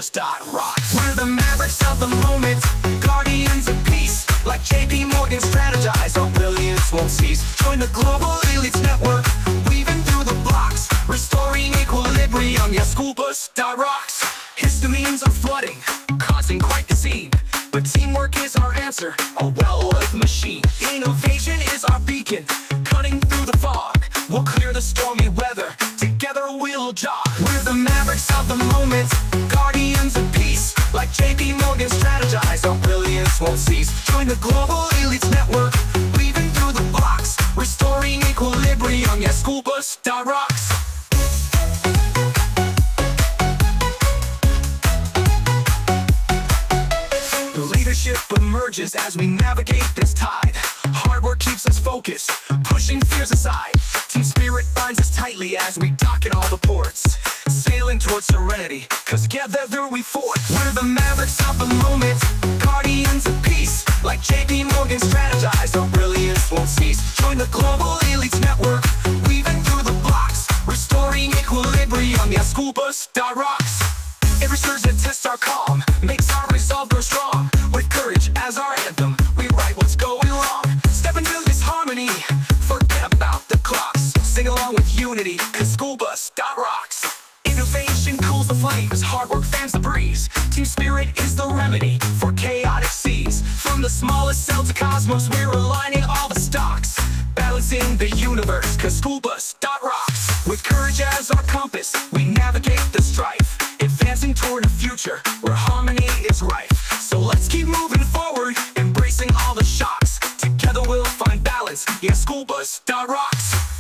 SchoolBus.Rocks. We're the Mavericks of the moment, guardians of peace. Like JP Morgan strategize, our brilliance won't cease. Join the global elites network, weaving through the blocks, restoring equilibrium. Yeah, SchoolBus.Rocks. Histamines are flooding, causing quite the scene. But teamwork is our answer, a well-oiled machine. Innovation is our beacon, cutting through the fog. We'll clear the stormy weather, together we'll jog. We're the Mavericks of the moment, guardians of peace. Like JP Morgan strategize, our brilliance won't cease. Join the global elites network, weaving through the blocks, restoring equilibrium. Yeah, SchoolBus.Rocks. Leadership emerges as we navigate this tide. Hard work keeps us focused, pushing fears aside. Team spirit binds us tightly as we dock at all the ports, sailing towards serenity, cause together we fort. We're the Mavericks of the moment, guardians of peace. Like JP Morgan strategize, our brilliance won't cease. Join the global elites network, weaving through the blocks, restoring equilibrium. Yeah, SchoolBus.Rocks. Every surge that tests our calm makes our resolve grow strong. With courage as our anthem, we write what's going wrong. Step into this harmony, forget about the clocks. Sing along with unity, cause SchoolBus.Rocks. Innovation cools the flames, hard work fans the breeze. Team spirit is the remedy for chaotic seas. From the smallest cell to cosmos, we're aligning all the stocks, balancing the universe, cause SchoolBus.Rocks. With courage as our compass, we navigate the strife, advancing toward a future where harmony is rife. So let's keep moving forward, embracing all the shocks. Together we'll find balance. Yeah, SchoolBus.Rocks.